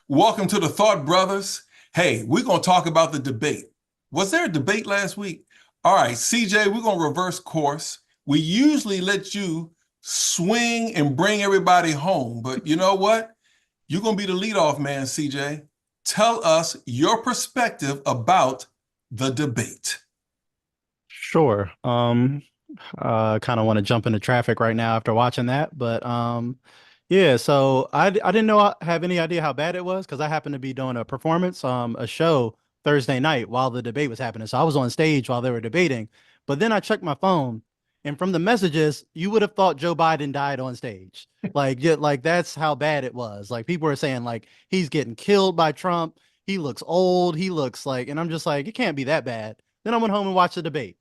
Welcome to the Thought Brothers. Hey, we're going to talk about the debate. Was there a debate last week? All right, CJ, we're going to reverse course. We usually let you swing and bring everybody home, but you know what? You're going to be the leadoff man, CJ. Tell us your perspective about the debate. Sure. Kind of want to jump into traffic right now after watching that, but yeah. So I didn't have any idea how bad it was because I happened to be doing a performance, a show Thursday night while the debate was happening. So I was on stage while they were debating, but then I checked my phone, and from the messages, you would have thought Joe Biden died on stage. Like, yeah, like that's how bad it was. Like people were saying, like he's getting killed by Trump. He looks old. He looks like, and I'm just like, it can't be that bad. Then I went home and watched the debate.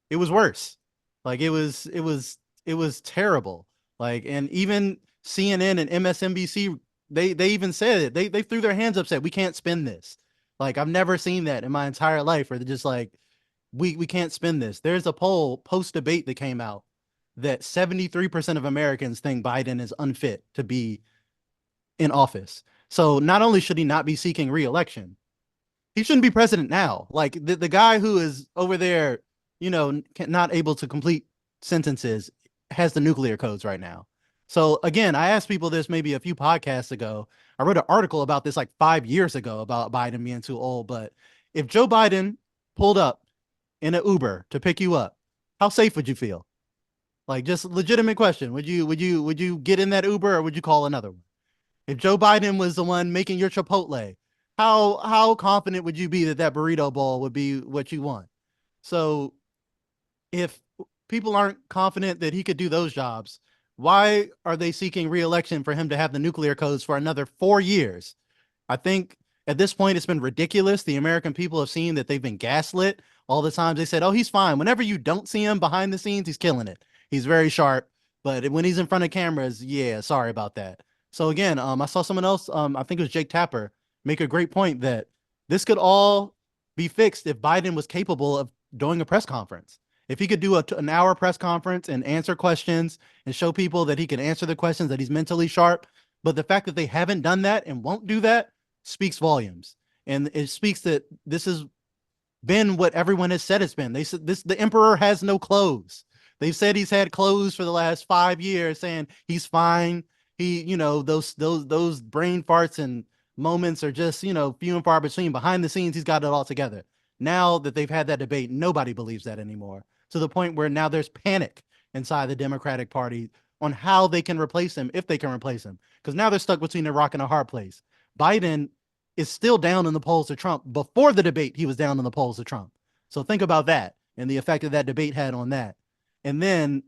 It was worse. Like it was terrible. Like, and even CNN and MSNBC, they even said it. They threw their hands up, said we can't spin this. Like I've never seen that in my entire life, where they're just like, we can't spin this. There's a poll post debate that came out that 73% of Americans think Biden is unfit to be in office. So not only should he not be seeking re-election, he shouldn't be president now. Like the guy who is over there, not able to complete sentences has the nuclear codes right now. So again, I asked people this maybe a few podcasts ago. I wrote an article about this like 5 years ago about Biden being too old. But if Joe Biden pulled up in an Uber to pick you up, how safe would you feel? Like just legitimate question. Would you get in that Uber or would you call another one? If Joe Biden was the one making your Chipotle, how confident would you be that that burrito bowl would be what you want? So if people aren't confident that he could do those jobs, why are they seeking re-election for him to have the nuclear codes for another 4 years? I think at this point it's been ridiculous. The American people have seen that they've been gaslit all the times. They said, "Oh, he's fine." Whenever you don't see him behind the scenes, he's killing it. He's very sharp, but when he's in front of cameras, yeah, sorry about that. So again, I saw someone else, I think it was Jake Tapper, make a great point that this could all be fixed if Biden was capable of doing a press conference. If he could do an hour press conference and answer questions and show people that he can answer the questions, that he's mentally sharp. But the fact that they haven't done that and won't do that speaks volumes. And it speaks that this has been what everyone has said it's been. They said the emperor has no clothes. They've said he's had clothes for the last 5 years, saying he's fine. He, those brain farts and moments are just, few and far between. Behind the scenes, he's got it all together. Now that they've had that debate, nobody believes that anymore. To the point where now there's panic inside the Democratic Party on how they can replace him, if they can replace him. Because now they're stuck between a rock and a hard place. Biden is still down in the polls to Trump. Before the debate, he was down in the polls to Trump. So think about that and the effect that debate had on that. And then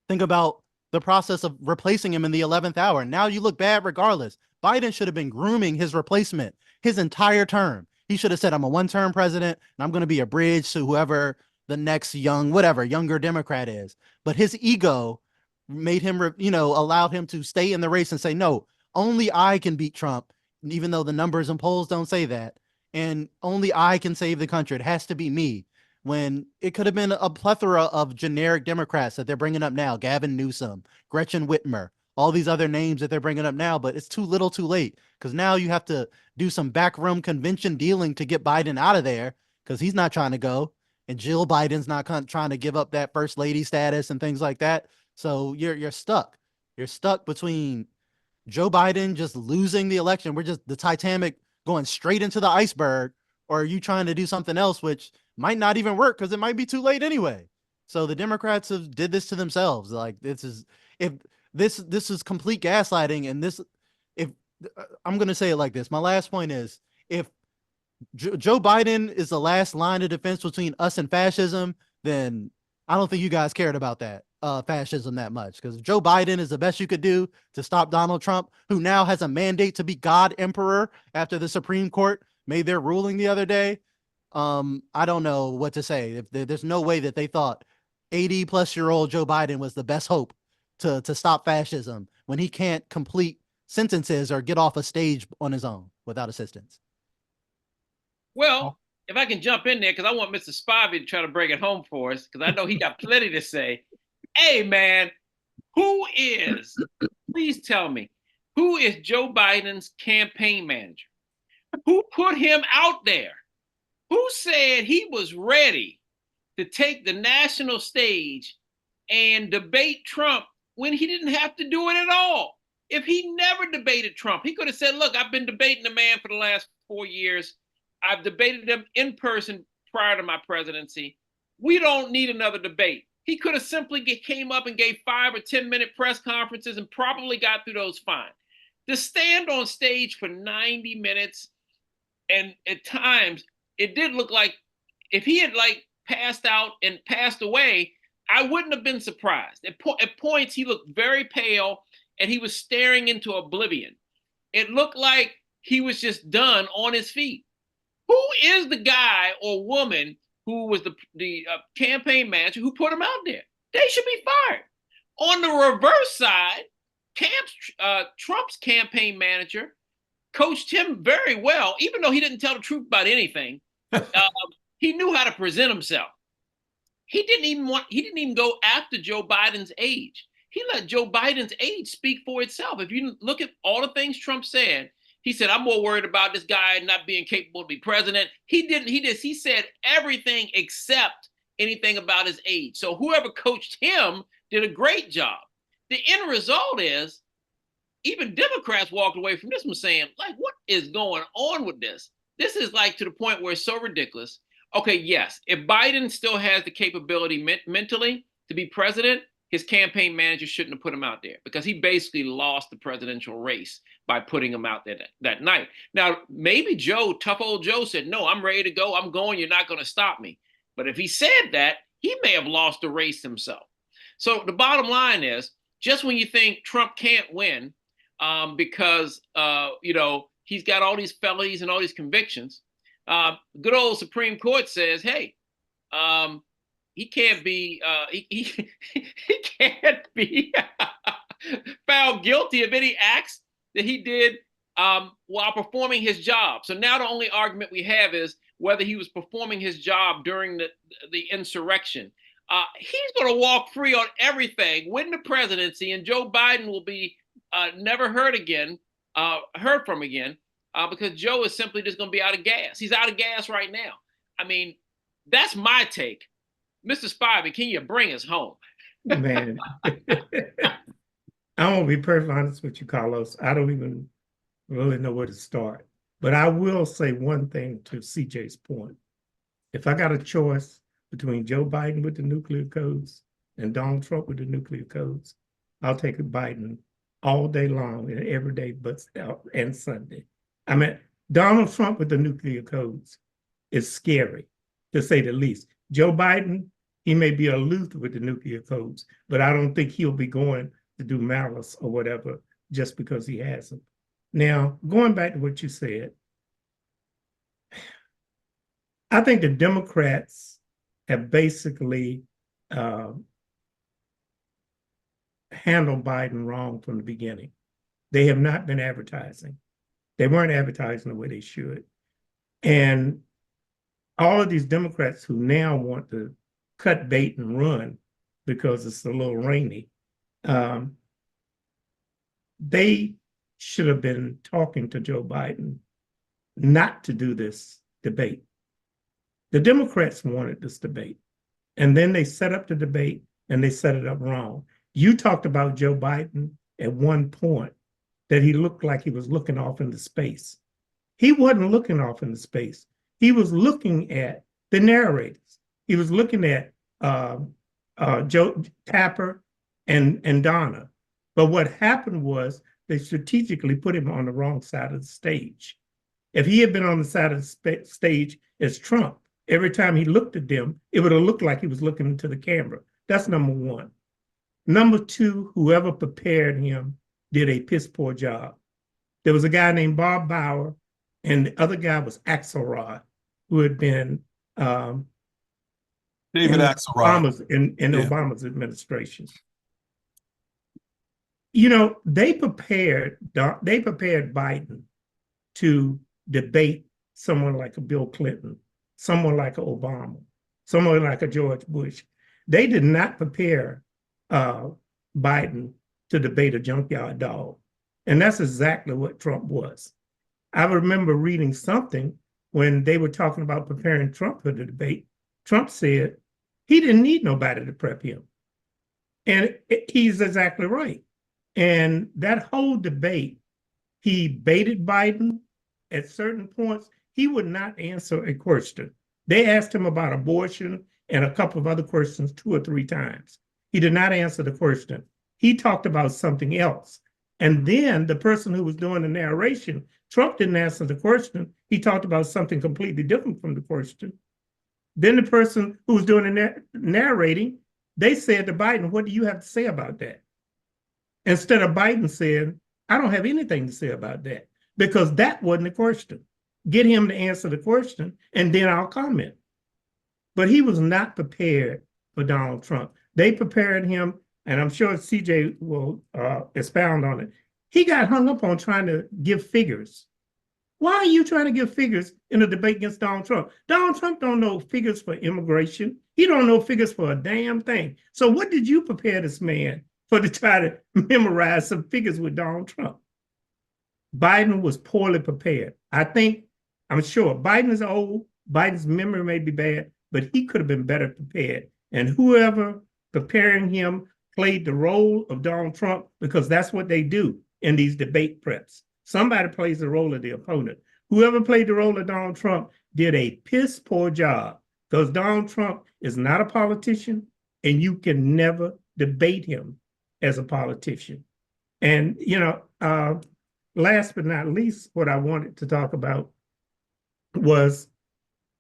think about the process of replacing him in the 11th hour. Now you look bad regardless. Biden should have been grooming his replacement his entire term. He should have said, I'm a one-term president and I'm going to be a bridge to whoever the next younger Democrat is. But his ego made him, allowed him to stay in the race and say, no, only I can beat Trump, even though the numbers and polls don't say that. And only I can save the country. It has to be me. When it could have been a plethora of generic Democrats that they're bringing up now, Gavin Newsom, Gretchen Whitmer, all these other names that they're bringing up now, but it's too little too late because now you have to do some backroom convention dealing to get Biden out of there because he's not trying to go. And Jill Biden's not trying to give up that first lady status and things like that. So you're stuck. You're stuck between Joe Biden just losing the election. We're just the Titanic going straight into the iceberg, or are you trying to do something else, which might not even work because it might be too late anyway. So the Democrats have did this to themselves. Like if this is complete gaslighting, and this if I'm going to say it like this, my last point is if Joe Biden is the last line of defense between us and fascism, then I don't think you guys cared about that fascism that much. Because Joe Biden is the best you could do to stop Donald Trump, who now has a mandate to be God Emperor after the Supreme Court made their ruling the other day. I don't know what to say. If there's no way that they thought 80-plus-year-old Joe Biden was the best hope to stop fascism when he can't complete sentences or get off a stage on his own without assistance. Well, if I can jump in there, because I want Mr. Spivey to try to bring it home for us, because I know he got plenty to say. Hey, man, who is, please tell me, Who is Joe Biden's campaign manager? Who put him out there? Who said he was ready to take the national stage and debate Trump when he didn't have to do it at all? If he never debated Trump, he could have said, look, I've been debating the man for the last 4 years. I've debated him in person prior to my presidency. We don't need another debate. He could have simply came up and gave 5 or 10-minute press conferences and probably got through those fine. To stand on stage for 90 minutes, and at times it did look like if he had like passed out and passed away, I wouldn't have been surprised. At points, he looked very pale and he was staring into oblivion. It looked like he was just done on his feet. Who is the guy or woman who was the campaign manager who put him out there? They should be fired. On the reverse side, Trump's campaign manager coached him very well, even though he didn't tell the truth about anything. He knew how to present himself. He didn't even go after Joe Biden's age. He let Joe Biden's age speak for itself. If you look at all the things Trump said, he said, I'm more worried about this guy not being capable to be president. He said everything except anything about his age. So whoever coached him did a great job. The end result is even Democrats walked away from this one saying, like, what is going on with this? This is like to the point where it's so ridiculous. Okay, yes, if Biden still has the capability mentally to be president, his campaign manager shouldn't have put him out there because he basically lost the presidential race by putting him out there that night. Now, maybe tough old Joe said, no, I'm ready to go. I'm going. You're not going to stop me. But if he said that, he may have lost the race himself. So the bottom line is, just when you think Trump can't win because, he's got all these felonies and all these convictions, good old Supreme Court says, hey, he can't be he can't be found guilty of any acts that he did while performing his job. So now the only argument we have is whether he was performing his job during the insurrection. He's going to walk free on everything, win the presidency, and Joe Biden will be never heard from again, because Joe is simply just going to be out of gas. He's out of gas right now. I mean, that's my take. Mr. Spivey, can you bring us home? Man, I'm going to be perfectly honest with you, Carlos. I don't even really know where to start. But I will say one thing to CJ's point. If I got a choice between Joe Biden with the nuclear codes and Donald Trump with the nuclear codes, I'll take Biden all day long and every day and Sunday. I mean, Donald Trump with the nuclear codes is scary, to say the least. Joe Biden, he may be aloof with the nuclear codes, but I don't think he'll be going to do malice or whatever just because he has them. Now, going back to what you said, I think the Democrats have basically handled Biden wrong from the beginning. They have not been advertising. They weren't advertising the way they should. And all of these Democrats who now want to cut bait and run because it's a little rainy, they should have been talking to Joe Biden not to do this debate. The Democrats wanted this debate, and then they set up the debate and they set it up wrong. You talked about Joe Biden at one point that he looked like he was looking off into space. He wasn't looking off into space. He was looking at the narrators. He was looking at Joe Tapper and Donna. But what happened was they strategically put him on the wrong side of the stage. If he had been on the side of the stage as Trump, every time he looked at them, it would have looked like he was looking into the camera. That's number one. Number two, whoever prepared him did a piss poor job. There was a guy named Bob Bauer, and the other guy was Axelrod, who had been David Axelrod in Obama's administration. You know, they prepared Biden to debate someone like a Bill Clinton, someone like a Obama, someone like a George Bush. They did not prepare Biden to debate a junkyard dog. And that's exactly what Trump was. I remember reading something when they were talking about preparing Trump for the debate. Trump said he didn't need nobody to prep him. And he's exactly right. And that whole debate, he baited Biden at certain points. He would not answer a question. They asked him about abortion and a couple of other questions 2 or 3 times. He did not answer the question. He talked about something else. And then the person who was doing the narration, Trump didn't answer the question. He talked about something completely different from the question. Then the person who was doing the narrating, they said to Biden, what do you have to say about that? Instead of Biden saying, I don't have anything to say about that, because that wasn't the question. Get him to answer the question, and then I'll comment. But he was not prepared for Donald Trump. They prepared him, and I'm sure CJ will expound on it. He got hung up on trying to give figures. Why are you trying to give figures in a debate against Donald Trump? Donald Trump don't know figures for immigration. He don't know figures for a damn thing. So what did you prepare this man for, to try to memorize some figures with Donald Trump? Biden was poorly prepared. I'm sure Biden is old. Biden's memory may be bad, but he could have been better prepared. And whoever preparing him played the role of Donald Trump, because that's what they do in these debate preps. Somebody plays the role of the opponent. Whoever played the role of Donald Trump did a piss poor job, because Donald Trump is not a politician, and you can never debate him as a politician. And, last but not least, what I wanted to talk about was,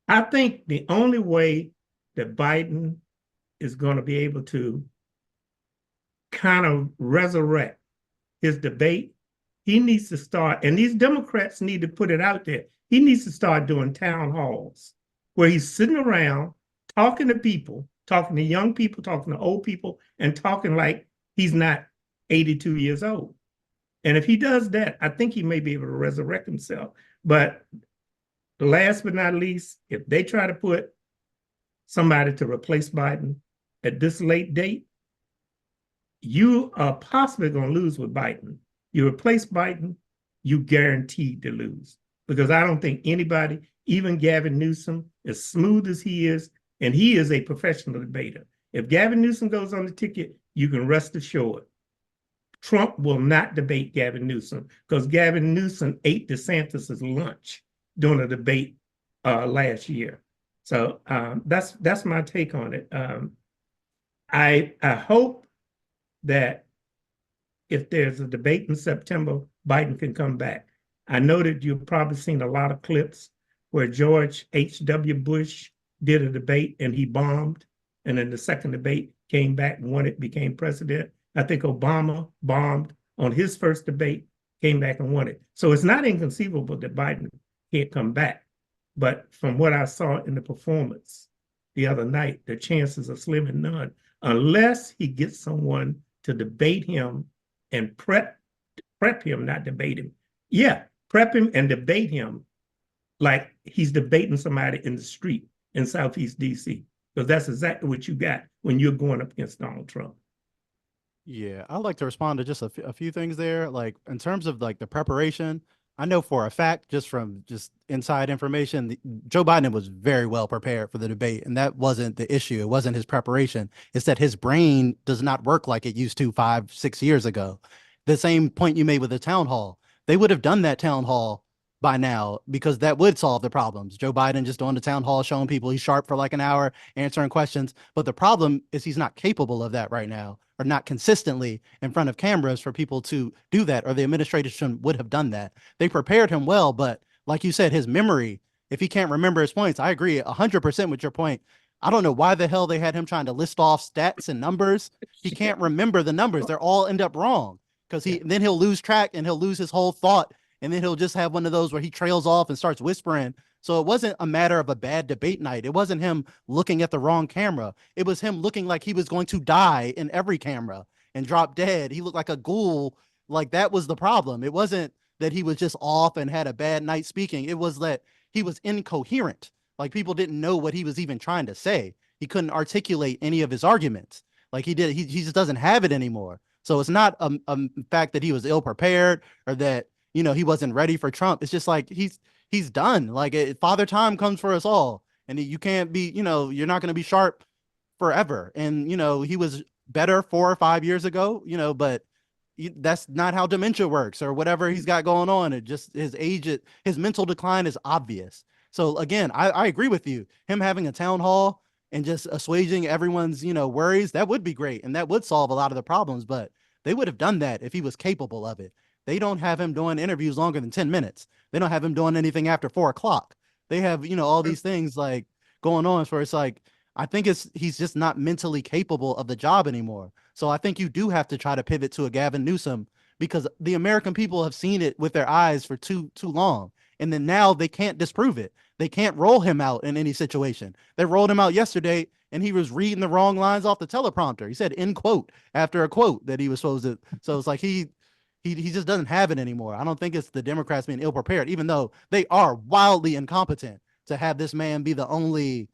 I think the only way that Biden is going to be able to kind of resurrect his debate, he needs to start, and these Democrats need to put it out there, he needs to start doing town halls where he's sitting around talking to people, talking to young people, talking to old people, and talking like he's not 82 years old. And if he does that, I think he may be able to resurrect himself. But last but not least, if they try to put somebody to replace Biden at this late date, you are possibly going to lose with Biden. You replace Biden, you guaranteed to lose. Because I don't think anybody, even Gavin Newsom, as smooth as he is, and he is a professional debater. If Gavin Newsom goes on the ticket, you can rest assured Trump will not debate Gavin Newsom, because Gavin Newsom ate DeSantis's lunch during a debate last year. So that's my take on it. I hope that if there's a debate in September, Biden can come back. I know that you've probably seen a lot of clips where George H.W. Bush did a debate and he bombed, and then the second debate came back and won it, became president. I think Obama bombed on his first debate, came back and won it. So it's not inconceivable that Biden can't come back. But from what I saw in the performance the other night, the chances are slim and none, unless he gets someone to debate him and prep him, not debate him. Yeah, prep him and debate him like he's debating somebody in the street in Southeast DC, because that's exactly what you got when you're going up against Donald Trump. Yeah, I'd like to respond to just a few things there. Like, in terms of like the preparation, I know for a fact, just from just inside information, Joe Biden was very well prepared for the debate, and that wasn't the issue. It wasn't his preparation. It's that his brain does not work like it used to 5-6 years ago. The same point you made with the town hall. They would have done that town hall by now, because that would solve the problems. Joe Biden just on the town hall showing people he's sharp for like an hour, answering questions. But the problem is he's not capable of that right now, or not consistently in front of cameras for people to do that, or the administration would have done that. They prepared him well, but like you said, his memory, if he can't remember his points, I agree 100% with your point. I don't know why the hell they had him trying to list off stats and numbers. He can't remember the numbers. They're all end up wrong, because then he'll lose track and he'll lose his whole thought. And then he'll just have one of those where he trails off and starts whispering. So it wasn't a matter of a bad debate night. It wasn't him looking at the wrong camera. It was him looking like he was going to die in every camera and drop dead. He looked like a ghoul. Like, that was the problem. It wasn't that he was just off and had a bad night speaking. It was that he was incoherent. Like, people didn't know what he was even trying to say. He couldn't articulate any of his arguments. Like, he just doesn't have it anymore. So it's not a fact that he was ill prepared or that, you know, he wasn't ready for Trump. It's just like he's done. Like Father Time comes for us all, and you can't be, you know, you're not going to be sharp forever. And you know, he was better 4 or 5 years ago, you know, but that's not how dementia works or whatever he's got going on. It just his age, his mental decline is obvious. So again, I agree with you. Him having a town hall and just assuaging everyone's, you know, worries, that would be great. And that would solve a lot of the problems, but they would have done that if he was capable of it. They don't have him doing interviews longer than 10 minutes. They don't have him doing anything after 4 o'clock. They have, you know, all these things like going on where it's like, I think he's just not mentally capable of the job anymore. So I think you do have to try to pivot to a Gavin Newsom because the American people have seen it with their eyes for too long. And then now they can't disprove it. They can't roll him out in any situation. They rolled him out yesterday and he was reading the wrong lines off the teleprompter. He said "end quote" after a quote that he was supposed to. So it's like he just doesn't have it anymore. I don't think it's the Democrats being ill prepared, even though they are wildly incompetent to have this man be the only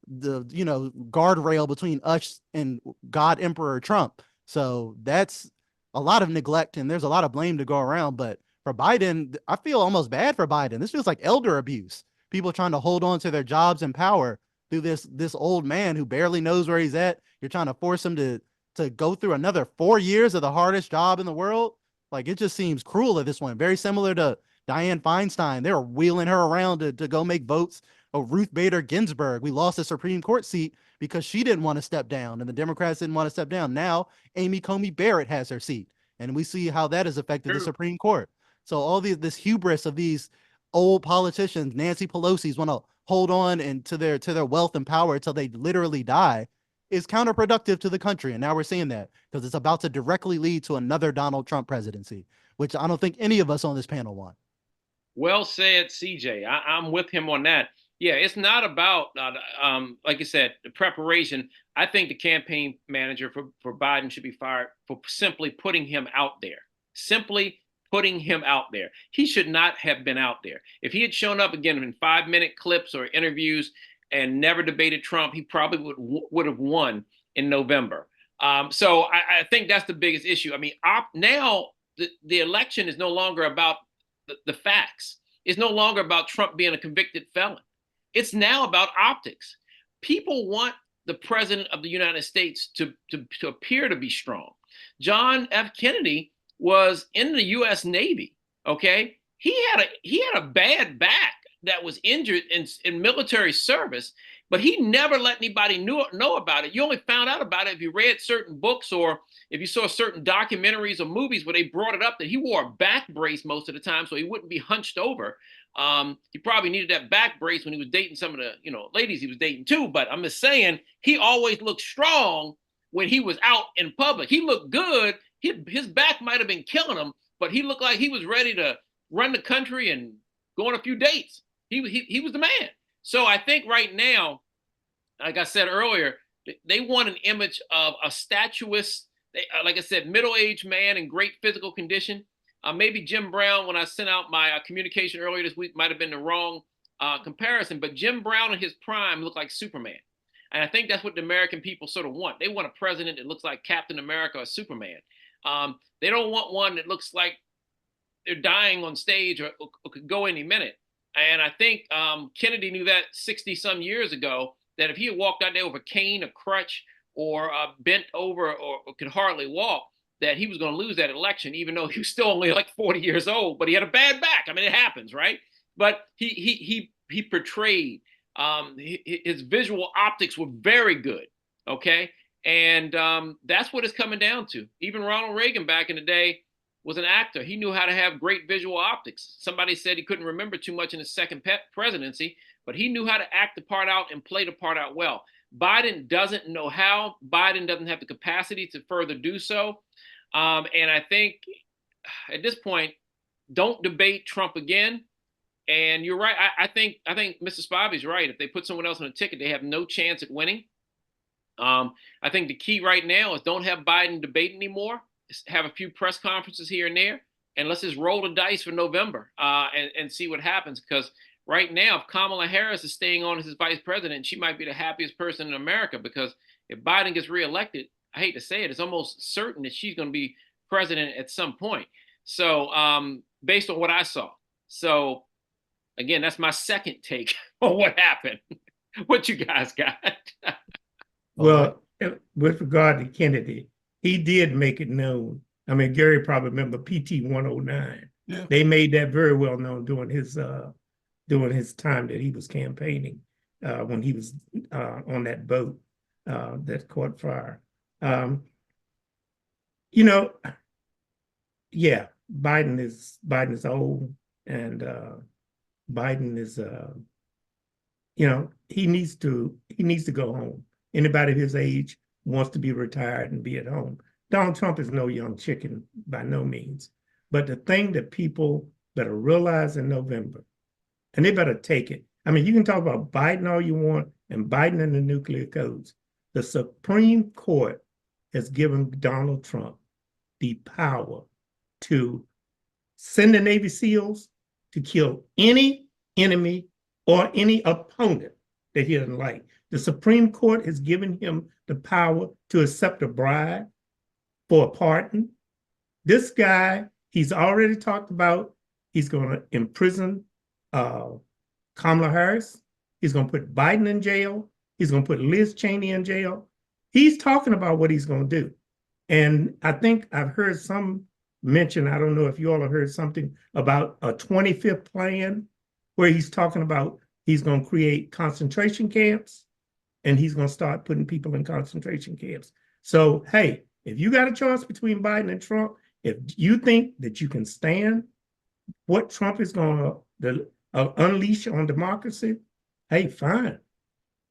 guardrail between us and God Emperor Trump. So that's a lot of neglect and there's a lot of blame to go around. But for Biden, I feel almost bad for Biden. This feels like elder abuse. People trying to hold on to their jobs and power through this old man who barely knows where he's at. You're trying to force him to go through another 4 years of the hardest job in the world. Like, it just seems cruel at this point. Very similar to Dianne Feinstein. They were wheeling her around to go make votes. Oh, Ruth Bader Ginsburg. We lost the Supreme Court seat because she didn't want to step down and the Democrats didn't want to step down. Now, Amy Coney Barrett has her seat. And we see how that has affected the Supreme Court. So all this hubris of these old politicians, Nancy Pelosi's, want to hold on and to their wealth and power until they literally die, is counterproductive to the country. And now we're seeing that because it's about to directly lead to another Donald Trump presidency, which I don't think any of us on this panel want. Well said, CJ. I'm with him on that. Yeah, it's not about, like you said, the preparation. I think the campaign manager for Biden should be fired for simply putting him out there. Simply putting him out there. He should not have been out there. If he had shown up again in 5-minute clips or interviews and never debated Trump, he probably would have won in November. So I think that's the biggest issue. I mean, now the election is no longer about the facts. It's no longer about Trump being a convicted felon. It's now about optics. People want the president of the United States to appear to be strong. John F. Kennedy was in the U.S. Navy. Okay, he had a bad back that was injured in military service, but he never let anybody know about it. You only found out about it if you read certain books or if you saw certain documentaries or movies where they brought it up that he wore a back brace most of the time so he wouldn't be hunched over. He probably needed that back brace when he was dating some of the ladies he was dating too. But I'm just saying he always looked strong when he was out in public. He looked good. His back might have been killing him, but he looked like he was ready to run the country and go on a few dates. He was the man. So I think right now, like I said earlier, they want an image of a statuesque, like I said, middle-aged man in great physical condition. Maybe Jim Brown, when I sent out my communication earlier this week, might have been the wrong comparison, but Jim Brown in his prime looked like Superman. And I think that's what the American people sort of want. They want a president that looks like Captain America or Superman. They don't want one that looks like they're dying on stage or could go any minute. And I think Kennedy knew that 60-some years ago, that if he had walked out there with a cane, a crutch, or bent over or could hardly walk, that he was going to lose that election, even though he was still only like 40 years old, but he had a bad back. I mean, it happens, right? But he portrayed, his visual optics were very good, okay? And that's what it's coming down to. Even Ronald Reagan back in the day was an actor. He knew how to have great visual optics. Somebody said he couldn't remember too much in his second presidency, but he knew how to act the part out and play the part out well. Biden doesn't know how. Biden doesn't have the capacity to further do so. And I think at this point, don't debate Trump again. And you're right. I think Mr. Spivey's right. If they put someone else on the ticket, they have no chance at winning. I think the key right now is don't have Biden debate anymore. Just have a few press conferences here and there, and let's just roll the dice for November and see what happens. Because right now, if Kamala Harris is staying on as his vice president, she might be the happiest person in America, because if Biden gets reelected, I hate to say it, it's almost certain that she's going to be president at some point. So based on what I saw. So again, that's my second take on what happened. What you guys got? Well, with regard to Kennedy, he did make it known. I mean, Gary probably remember PT 109. Yeah. They made that very well known during his time that he was campaigning, when he was on that boat that caught fire. You know, yeah, Biden is old, and Biden is you know, he needs to go home. Anybody his age wants to be retired and be at home. Donald Trump is no young chicken by no means. But the thing that people better realize in November, and they better take it. I mean, you can talk about Biden all you want and Biden and the nuclear codes. The Supreme Court has given Donald Trump the power to send the Navy SEALs to kill any enemy or any opponent that he doesn't like. The Supreme Court has given him the power to accept a bribe for a pardon. This guy, he's already talked about, he's going to imprison Kamala Harris. He's going to put Biden in jail. He's going to put Liz Cheney in jail. He's talking about what he's going to do. And I think I've heard some mention, I don't know if you all have heard something about a 25th plan where he's talking about he's going to create concentration camps and he's going to start putting people in concentration camps. So, hey, if you got a choice between Biden and Trump, if you think that you can stand what Trump is going to unleash on democracy, hey, fine.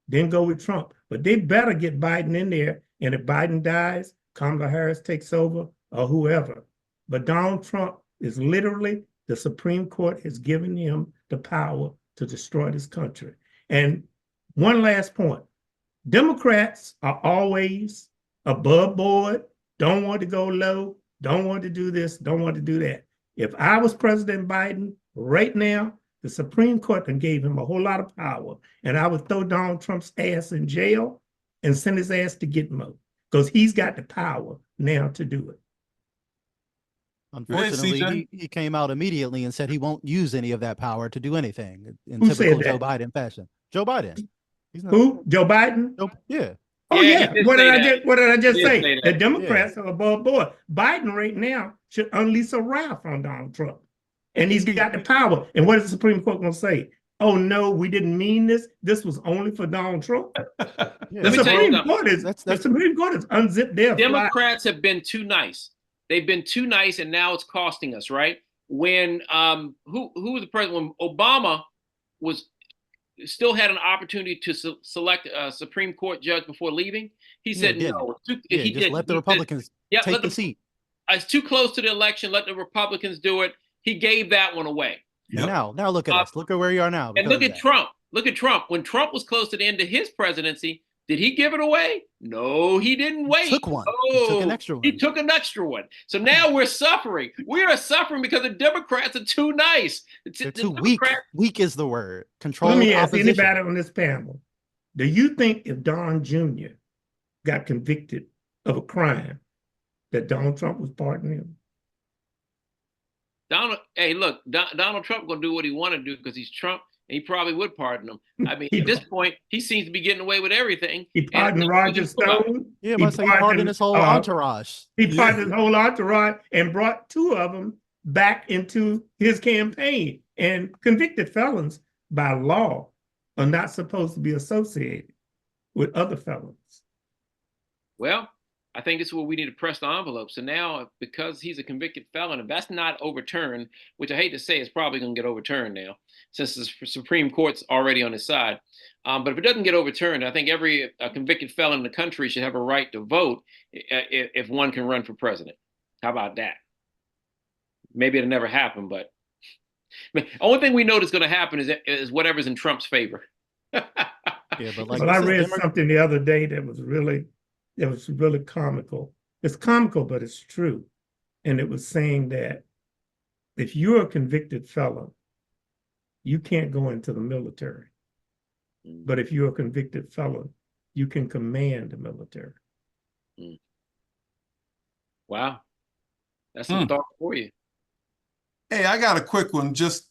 Then go with Trump. But they better get Biden in there. And if Biden dies, Kamala Harris takes over or whoever. But Donald Trump is literally, the Supreme Court has given him the power to destroy this country. And one last point. Democrats are always above board, don't want to go low, don't want to do this, don't want to do that. If I was President Biden right now, the Supreme Court then gave him a whole lot of power, and I would throw Donald Trump's ass in jail and send his ass to Gitmo, because he's got the power now to do it. Unfortunately, he came out immediately and said he won't use any of that power to do anything in Who typical said Joe that? Biden fashion. Joe Biden. He's not, Who? Joe Biden? yeah. Oh Yeah, yeah. he did What did say I that. just He did say? say The that. Democrats are above board. Biden right now should unleash a wrath on Donald Trump. And he's got the power. And what is the Supreme Court going to say? Oh no, we didn't mean this. This was only for Donald Trump. Yeah. Let The me tell you Supreme something. Court is the Supreme Court has unzipped their flag. Democrats have been too nice. They've been too nice, and now it's costing us, right? When who was the president? When Obama was still had an opportunity to select a Supreme Court judge before leaving, he said no. He just let the Republicans take the seat. It's too close to the election. Let the Republicans do it. He gave that one away. Yep. Now look at us. Look at where you are now. And look at Trump. Look at Trump. When Trump was close to the end of his presidency, did he give it away? No, he didn't wait. He took one. Oh, he took an extra one. He took an extra one. So now we're suffering. We are suffering because the Democrats are too nice. They're too weak. Weak is the word. Control. Let me ask anybody on this panel. Do you think if Don Jr. got convicted of a crime that Donald Trump was pardoning him? Donald Trump gonna do what he want to do because he's Trump, and he probably would pardon him. I mean, at this point, he seems to be getting away with everything. He pardoned Roger Stone. Yeah, he pardoned his whole entourage. He pardoned his whole entourage and brought two of them back into his campaign. And convicted felons by law are not supposed to be associated with other felons. Well, I think this is where we need to press the envelope. So now, because he's a convicted felon, if that's not overturned, which I hate to say is probably going to get overturned now, since the Supreme Court's already on his side. But if it doesn't get overturned, I think every convicted felon in the country should have a right to vote if one can run for president. How about that? Maybe it'll never happen, but the only thing we know that's going to happen is whatever's in Trump's favor. Yeah, but like I read something the other day that was really comical. It's comical, but it's true. And it was saying that if you're a convicted felon, you can't go into the military. But if you're a convicted felon, you can command the military. Wow. That's some thought for you. Hey, I got a quick one, just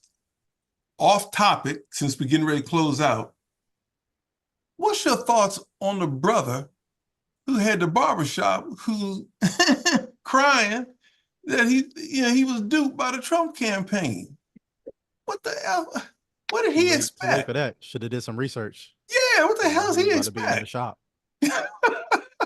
off topic, since we're getting ready to close out. What's your thoughts on the brother who had the barbershop who's crying that he was duped by the Trump campaign? What the hell? What did he Too late expect? for that. Should have did some research. Yeah, what the hell does he About to be in the expect? shop.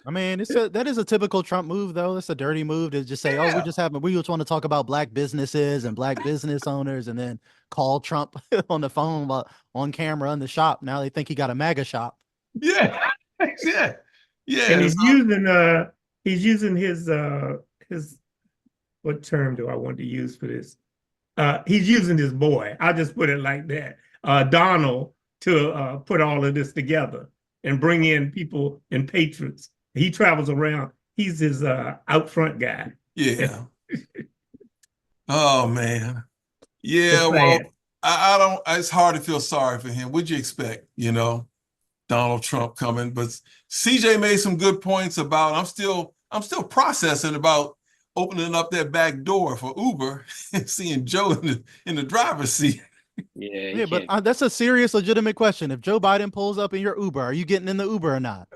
I mean, that is a typical Trump move, though. It's a dirty move to just say, "Oh, Yeah. we just want to talk about black businesses and black business owners," and then call Trump on the phone while on camera in the shop. Now they think he got a MAGA shop. Yeah, yeah, yeah. And he's using his what term do I want to use for this? He's using his boy. I'll just put it like that. Donald to put all of this together and bring in people and patrons. He travels around. He's his out front guy. Yeah. Oh man. Yeah, It's well, sad. I don't, it's hard to feel sorry for him. What'd you expect? Donald Trump coming, but CJ made some good points about I'm still processing about opening up that back door for Uber and seeing Joe in the driver's seat. Yeah, Yeah, but that's a serious, legitimate question. If Joe Biden pulls up in your Uber, are you getting in the Uber or not?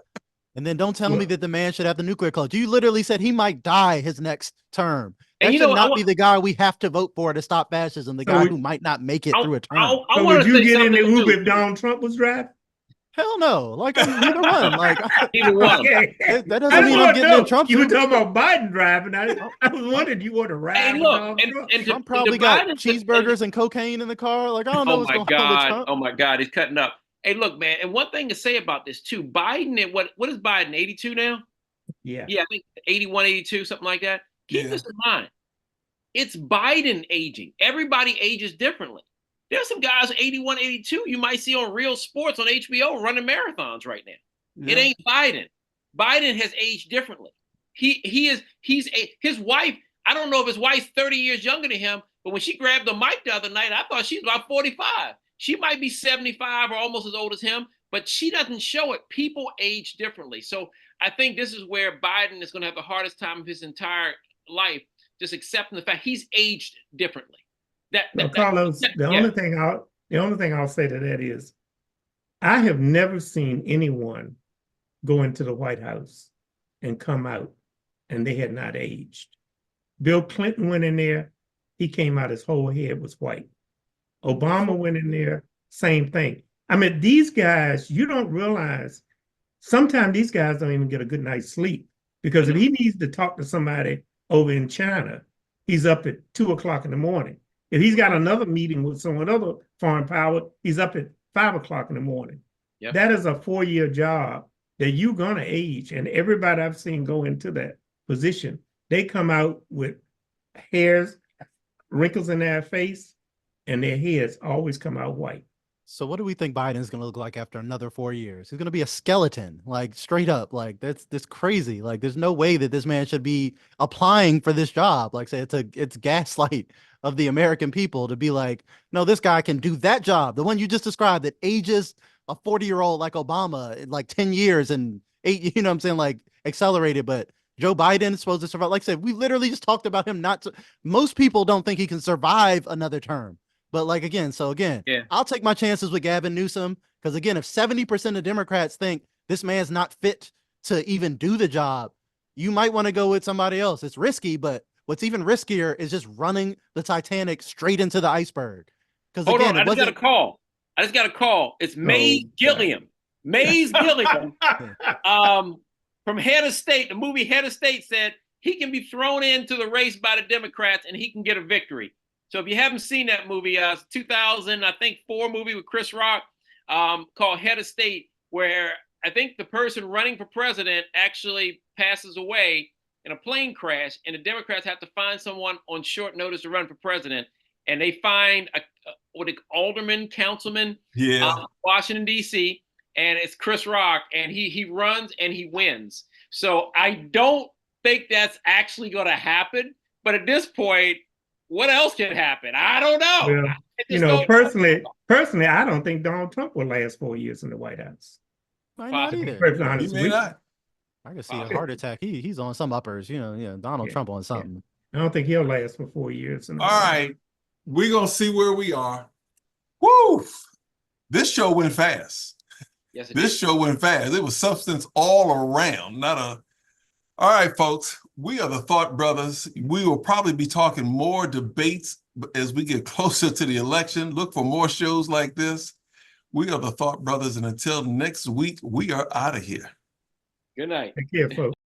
And then don't tell me that the man should have the nuclear cloak. You literally said he might die his next term. That should not be the guy we have to vote for to stop fascism, the guy who might not make it through a term. So would you get in the Uber if Donald Trump was driving? Hell no. Like, neither one. Like, Either one. Okay. that doesn't mean I'm getting in Trump's You were Uber. talking about Biden driving. I was wondering, you want to ride? Hey, with look, Donald Trump? and Trump probably got cheeseburgers and cocaine in the car. Like, I don't know what's going on with Trump. Oh my God, he's cutting up. Hey, look, man, and one thing to say about this too, Biden, and what is Biden, 82 now? Yeah. Yeah, I think 81, 82, something like that. Keep this in mind. It's Biden aging. Everybody ages differently. There's some guys 81, 82 you might see on Real Sports on HBO running marathons right now. Yeah. It ain't Biden. Biden has aged differently. His wife, I don't know if his wife's 30 years younger than him, but when she grabbed the mic the other night, I thought she was about 45. She might be 75 or almost as old as him, but she doesn't show it. People age differently. So I think this is where Biden is going to have the hardest time of his entire life, just accepting the fact he's aged differently. Carlos, the only thing I'll say to that is, I have never seen anyone go into the White House and come out and they had not aged. Bill Clinton went in there, he came out, his whole head was white. Obama went in there, same thing. I mean, these guys, you don't realize, sometimes these guys don't even get a good night's sleep, because if he needs to talk to somebody over in China, he's up at 2 o'clock in the morning. If he's got another meeting with some other foreign power, he's up at 5 o'clock in the morning. Yep. That is a 4-year job that you're going to age. And everybody I've seen go into that position, they come out with hairs, wrinkles in their face, and their heads always come out white. So what do we think Biden's going to look like after another 4 years? He's going to be a skeleton, like straight up. Like that's crazy. Like there's no way that this man should be applying for this job. Like say it's gaslight of the American people to be like, no, this guy can do that job. The one you just described that ages a 40-year-old like Obama in like 10 years and 8, you know what I'm saying? Like accelerated, but Joe Biden is supposed to survive. Like I said, we literally just talked about him most people don't think he can survive another term. But like, again, I'll take my chances with Gavin Newsom, because again, if 70% of Democrats think this man's not fit to even do the job, you might want to go with somebody else. It's risky, but what's even riskier is just running the Titanic straight into the iceberg. Because again, I just got a call. It's Mays Gilliam. Mays Gilliam from Head of State. The movie Head of State said he can be thrown into the race by the Democrats and he can get a victory. So if you haven't seen that movie, 2004 movie with Chris Rock called Head of State, where I think the person running for president actually passes away in a plane crash, and the Democrats have to find someone on short notice to run for president, and they find alderman, councilman, Washington, D.C., and it's Chris Rock, and he runs and he wins. So I don't think that's actually going to happen, but at this point, what else can happen? I don't know. Well, personally, I don't think Donald Trump will last 4 years in the White House. Might not either. He may not. I can see a heart attack. He's on some uppers, Donald Yeah, Trump on something. I don't think he'll last for 4 years. All right, we're gonna see where we are. Woo! This show went fast. Yes, it This is. show went fast. It was substance all around, not a. All right, folks, we are the Thought Brothers. We will probably be talking more debates as we get closer to the election. Look for more shows like this. We are the Thought Brothers, and until next week, we are out of here. Good night. Take care, folks.